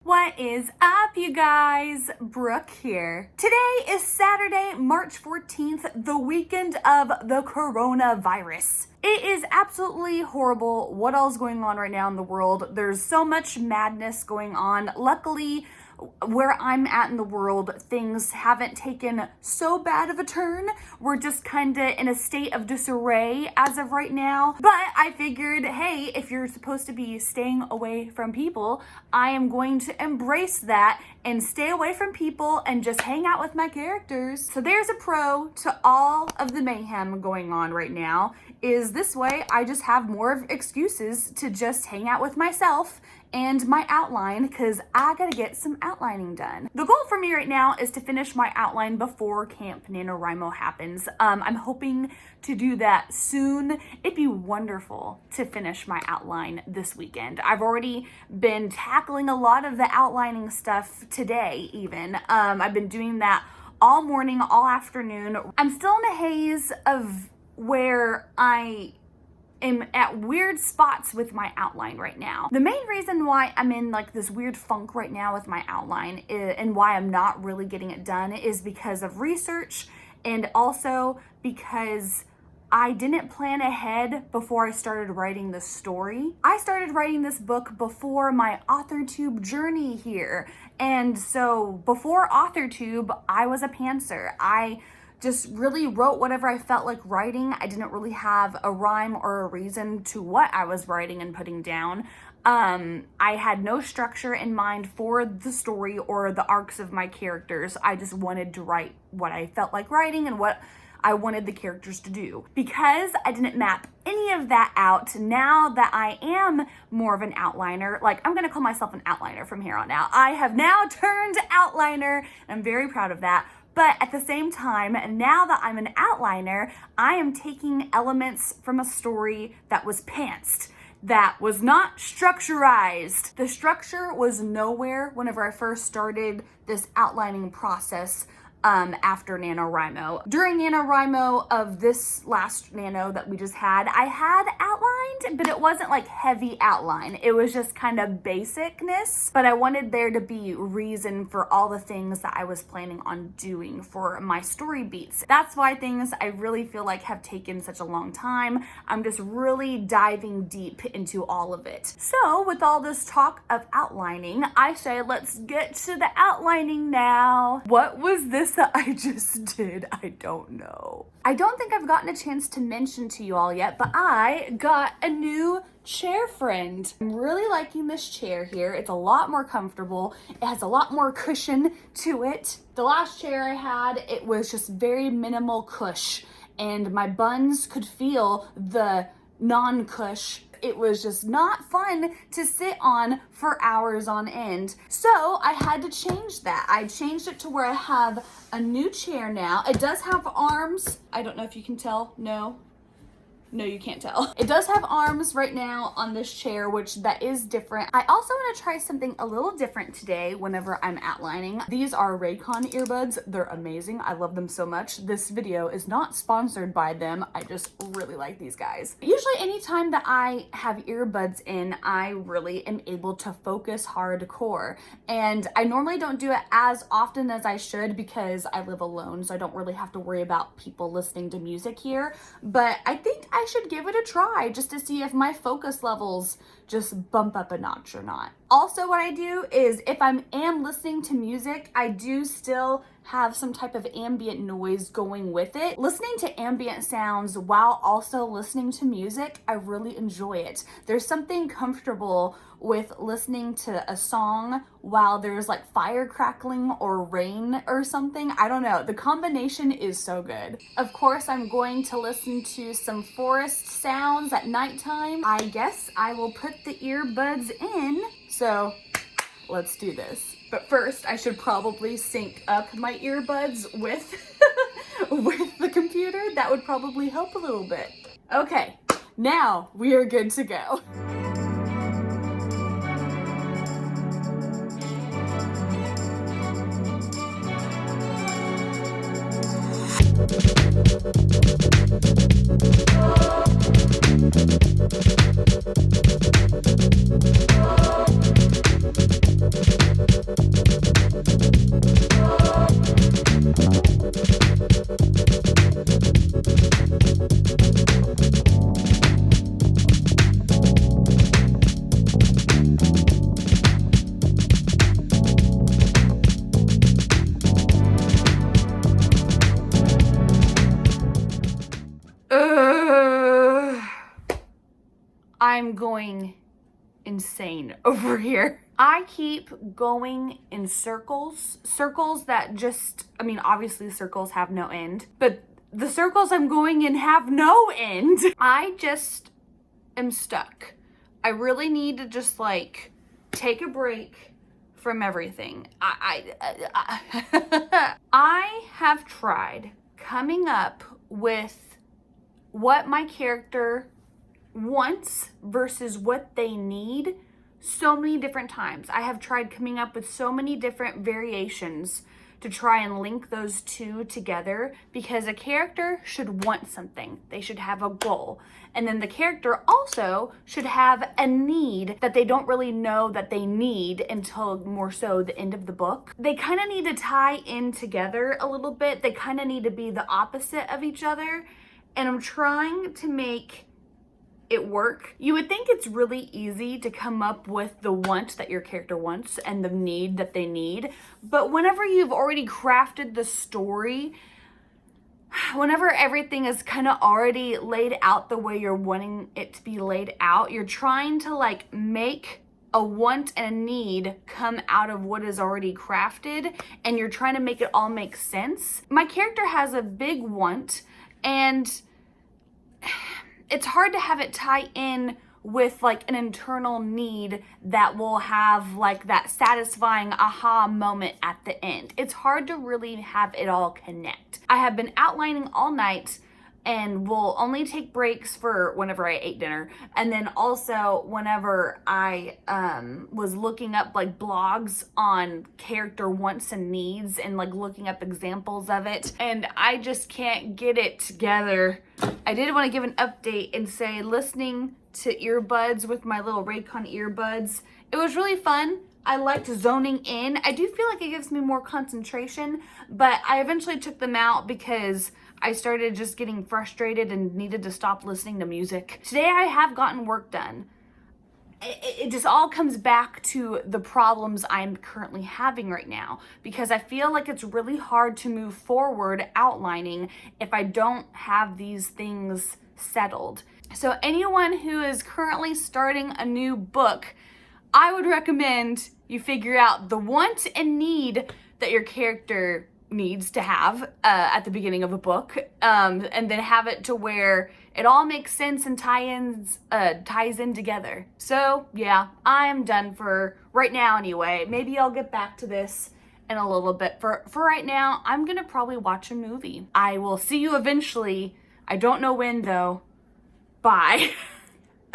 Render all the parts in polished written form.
What is up, you guys? Brooke here. Today is Saturday, March 14th, the weekend of the coronavirus. It is absolutely horrible what all's going on right now in the world. There's so much madness going on. Luckily, where I'm at in the world, things haven't taken so bad of a turn. We're just kind of in a state of disarray as of right now. But I figured, hey, if you're supposed to be staying away from people, I am going to embrace that and stay away from people and just hang out with my characters. So there's a pro to all of the mayhem going on right now, is this way I just have more excuses to just hang out with myself and my outline, because I gotta get some outlining done. The goal for me right now is to finish my outline before Camp NaNoWriMo happens. I'm hoping to do that soon. It'd be wonderful to finish my outline this weekend. I've already been tackling a lot of the outlining stuff today even. I've been doing that all morning, all afternoon. I'm still in a haze of where I am at weird spots with my outline right now. The main reason why I'm in like this weird funk right now with my outline and why I'm not really getting it done is because of research, and also because I didn't plan ahead before I started writing the story. I started writing this book before my AuthorTube journey here. And so before AuthorTube, I was a pantser. I just really wrote whatever I felt like writing. I didn't really have a rhyme or a reason to what I was writing and putting down. I had no structure in mind for the story or the arcs of my characters. I just wanted to write what I felt like writing and what I wanted the characters to do. Because I didn't map any of that out, now that I am more of an outliner, like I'm gonna call myself an outliner from here on out. I have now turned outliner, and I'm very proud of that. But at the same time, now that I'm an outliner, I am taking elements from a story that was pantsed, that was not structurized. The structure was nowhere whenever I first started this outlining process after NaNoWriMo. During NaNoWriMo of this last Nano that we just had, I had outlined, but it wasn't like heavy outline. It was just kind of basicness, but I wanted there to be reason for all the things that I was planning on doing for my story beats. That's why things I really feel like have taken such a long time. I'm just really diving deep into all of it. So with all this talk of outlining, I say let's get to the outlining now. What was this that I just did? I don't know. I don't think I've gotten a chance to mention to you all yet, but I got a new chair friend. I'm really liking this chair here. It's a lot more comfortable. It has a lot more cushion to it. The last chair I had, it was just very minimal cush, and my buns could feel the non-cush. It was just not fun to sit on for hours on end. So I had to change that. I changed it to where I have a new chair now. It does have arms. I don't know if you can tell. No, you can't tell. It does have arms right now on this chair, which that is different. I also want to try something a little different today whenever I'm outlining. These are Raycon earbuds. They're amazing. I love them so much. This video is not sponsored by them. I just really like these guys. Usually anytime that I have earbuds in, I really am able to focus hardcore. And I normally don't do it as often as I should because I live alone, so I don't really have to worry about people listening to music here. But I think I should give it a try just to see if my focus levels just bump up a notch or not. Also, what I do is if I am listening to music, I do still have some type of ambient noise going with it. Listening to ambient sounds while also listening to music, I really enjoy it. There's something comfortable with listening to a song while there's like fire crackling or rain or something. I don't know. The combination is so good. Of course, I'm going to listen to some forest sounds at nighttime. I guess I will put the earbuds in. So let's do this. But first, I should probably sync up my earbuds with, with the computer. That would probably help a little bit. Okay, now we are good to go. I'm going insane over here. I keep going in circles that just, I mean, obviously circles have no end, but the circles I'm going in have no end. I just am stuck. I really need to just like take a break from everything. I have tried coming up with what my character wants versus what they need so many different times. I have tried coming up with so many different variations to try and link those two together, because a character should want something. They should have a goal. And then the character also should have a need that they don't really know that they need until more so the end of the book. They kind of need to tie in together a little bit. They kind of need to be the opposite of each other. And I'm trying to make it work. You would think it's really easy to come up with the want that your character wants and the need that they need, but whenever you've already crafted the story, whenever everything is kind of already laid out the way you're wanting it to be laid out, you're trying to like make a want and a need come out of what is already crafted, and you're trying to make it all make sense. My character has a big want, and it's hard to have it tie in with like an internal need that will have like that satisfying aha moment at the end. It's hard to really have it all connect. I have been outlining all night and will only take breaks for whenever I ate dinner, and then also whenever I was looking up like blogs on character wants and needs and like looking up examples of it, and I just can't get it together. I did want to give an update and say, listening to earbuds with my little Raycon earbuds, it was really fun. I liked zoning in. I do feel like it gives me more concentration, but I eventually took them out because I started just getting frustrated and needed to stop listening to music. Today I have gotten work done. It just all comes back to the problems I'm currently having right now, because I feel like it's really hard to move forward outlining if I don't have these things settled. So anyone who is currently starting a new book, I would recommend you figure out the want and need that your character needs to have at the beginning of a book, and then have it to where it all makes sense and ties in together. So yeah, I'm done for right now anyway. Maybe I'll get back to this in a little bit. For right now, I'm gonna probably watch a movie. I will see you eventually. I don't know when though. Bye.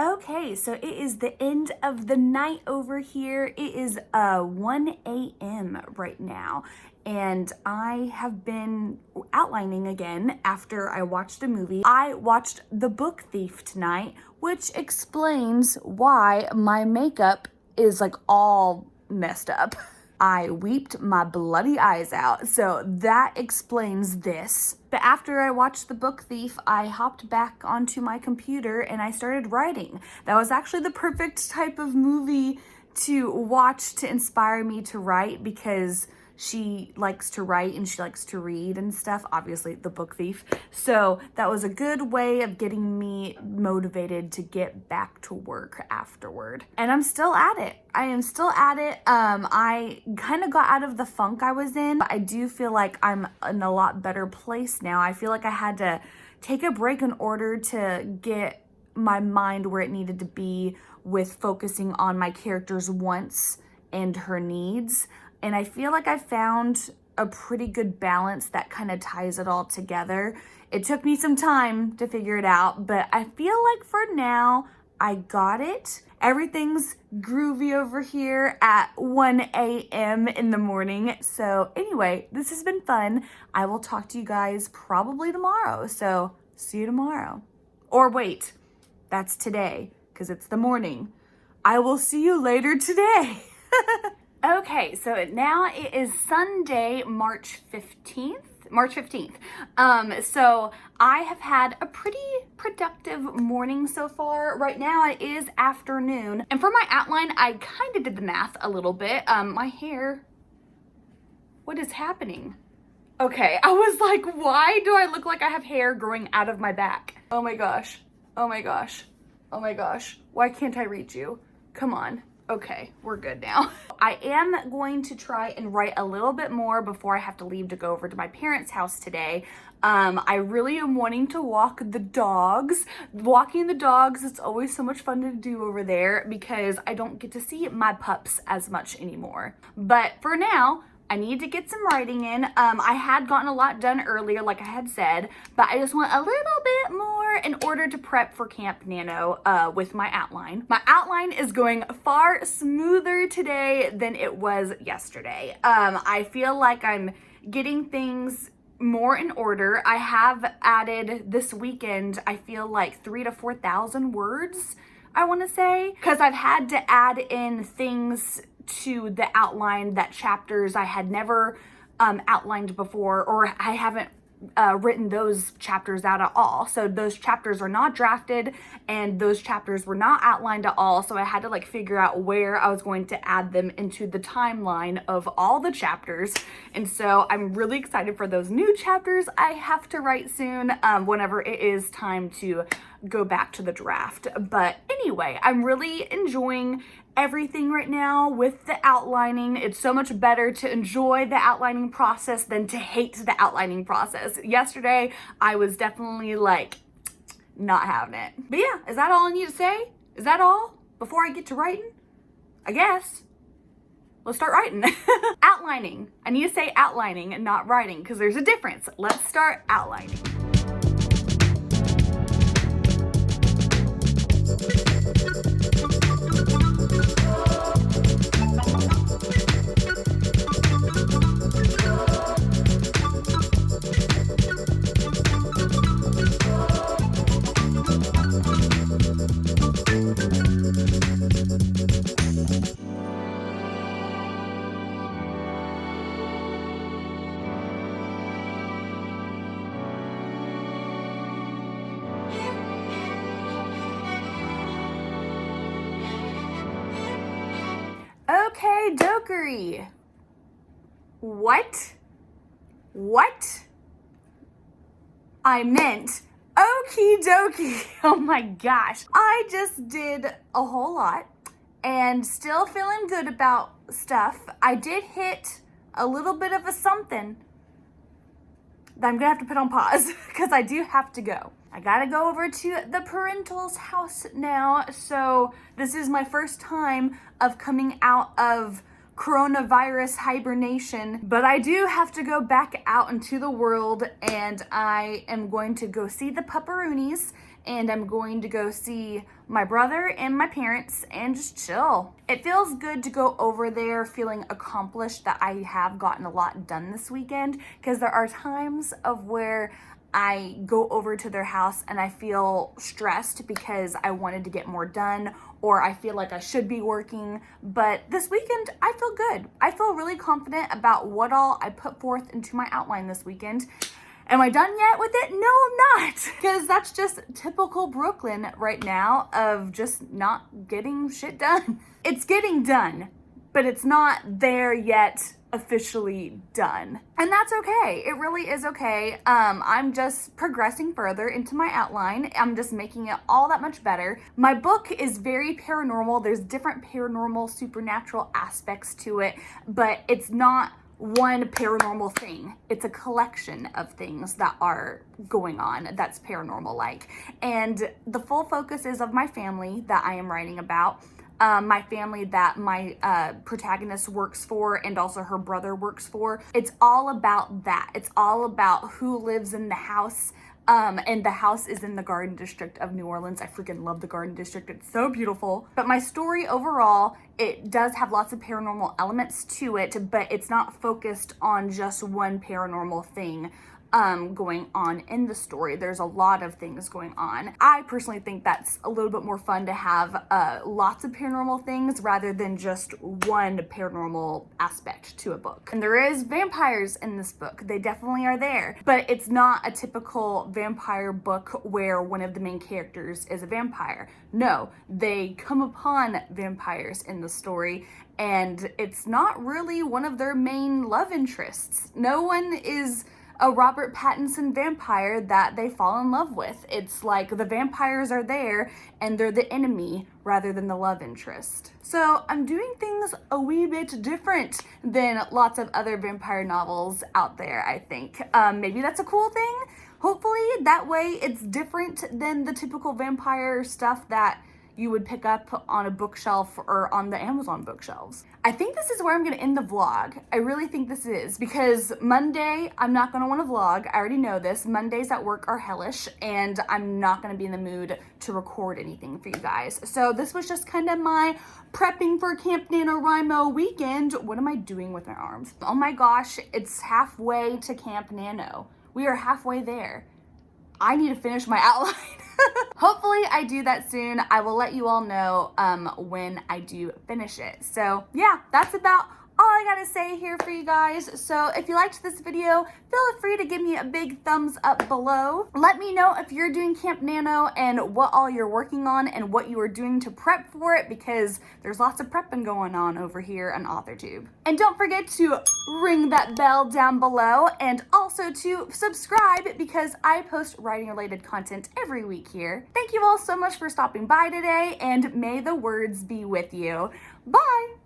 Okay, so it is the end of the night over here. It is 1 a.m. right now, and I have been outlining again after I watched a movie. I watched The Book Thief tonight, which explains why my makeup is like all messed up. I weeped my bloody eyes out, so that explains this. But after I watched The Book Thief, I hopped back onto my computer and I started writing. That was actually the perfect type of movie to watch to inspire me to write, because she likes to write and she likes to read and stuff, obviously The Book Thief. So that was a good way of getting me motivated to get back to work afterward. And I'm still at it. I am still at it. I kind of got out of the funk I was in, but I do feel like I'm in a lot better place now. I feel like I had to take a break in order to get my mind where it needed to be with focusing on my character's wants and her needs. And I feel like I found a pretty good balance that kind of ties it all together. It took me some time to figure it out, but I feel like for now, I got it. Everything's groovy over here at 1 a.m. in the morning. So anyway, this has been fun. I will talk to you guys probably tomorrow. So see you tomorrow. Or wait, that's today because it's the morning. I will see you later today. Okay, so now it is Sunday, March 15th. So I have had a pretty productive morning so far. Right now it is afternoon. And for my outline, I kind of did the math a little bit. My hair, what is happening? Okay, I was like, why do I look like I have hair growing out of my back? Oh my gosh. Oh my gosh. Oh my gosh, why can't I reach you? Come on. Okay, we're good now. I am going to try and write a little bit more before I have to leave to go over to my parents' house today. I really am wanting to walk the dogs. Walking the dogs, it's always so much fun to do over there because I don't get to see my pups as much anymore. But for now, I need to get some writing in. I had gotten a lot done earlier, like I had said, but I just want a little bit more in order to prep for Camp Nano with my outline. My outline is going far smoother today than it was yesterday. I feel like I'm getting things more in order. I have added this weekend, I feel like 3,000 to 4,000 words, I want to say, because I've had to add in things to the outline, that chapters I had never outlined before, or I haven't written those chapters out at all. So those chapters are not drafted and those chapters were not outlined at all. So I had to like figure out where I was going to add them into the timeline of all the chapters. And so I'm really excited for those new chapters I have to write soon, whenever it is time to go back to the draft. But anyway, I'm really enjoying everything right now with the outlining. It's so much better to enjoy the outlining process than to hate the outlining process. Yesterday, I was definitely like not having it. But yeah, is that all I need to say? Is that all before I get to writing? I guess. Let's start writing. Outlining. I need to say outlining and not writing because there's a difference. Let's start outlining. Okay, dokery. What? I meant okie dokie. Oh my gosh. I just did a whole lot and still feeling good about stuff. I did hit a little bit of a something that I'm gonna have to put on pause because I do have to go. I gotta go over to the parental's house now. So this is my first time of coming out of coronavirus hibernation, but I do have to go back out into the world and I am going to go see the pupperoonies and I'm going to go see my brother and my parents and just chill. It feels good to go over there feeling accomplished that I have gotten a lot done this weekend, because there are times of where I go over to their house and I feel stressed because I wanted to get more done or I feel like I should be working. But this weekend, I feel good. I feel really confident about what all I put forth into my outline this weekend. Am I done yet with it? No, I'm not. Because that's just typical Brooklyn right now of just not getting shit done. It's getting done, but it's not there yet officially done. And that's okay. It really is okay. I'm just progressing further into my outline. I'm just making it all that much better. My book is very paranormal. There's different paranormal, supernatural aspects to it, but it's not one paranormal thing. It's a collection of things that are going on that's paranormal like. And the full focus is of my family that I am writing about. My family that my protagonist works for and also her brother works for. It's all about that. It's all about who lives in the house. And the house is in the Garden District of New Orleans. I freaking love the Garden District. It's so beautiful. But my story overall, it does have lots of paranormal elements to it, but it's not focused on just one paranormal thing going on in the story. There's a lot of things going on. I personally think that's a little bit more fun to have lots of paranormal things rather than just one paranormal aspect to a book. And there is vampires in this book. They definitely are there, but it's not a typical vampire book where one of the main characters is a vampire. No, they come upon vampires in the story and it's not really one of their main love interests. No one is a Robert Pattinson vampire that they fall in love with. It's like the vampires are there and they're the enemy rather than the love interest. So I'm doing things a wee bit different than lots of other vampire novels out there, I think. Maybe that's a cool thing. Hopefully that way it's different than the typical vampire stuff that you would pick up on a bookshelf or on the Amazon bookshelves. I think this is where I'm gonna end the vlog. I really think this is, because Monday, I'm not gonna wanna vlog. I already know this. Mondays at work are hellish, and I'm not gonna be in the mood to record anything for you guys. So this was just kind of my prepping for Camp NaNoWriMo weekend. What am I doing with my arms? Oh my gosh, it's halfway to Camp Nano. We are halfway there. I need to finish my outline. Hopefully I do that soon. I will let you all know when I do finish it. So yeah, that's about all I gotta say here for you guys. So if you liked this video, feel free to give me a big thumbs up below. Let me know if you're doing Camp Nano and what all you're working on and what you are doing to prep for it, because there's lots of prepping going on over here on AuthorTube. And don't forget to ring that bell down below, and also to subscribe, because I post writing related content every week here. Thank you all so much for stopping by today, and may the words be with you. Bye!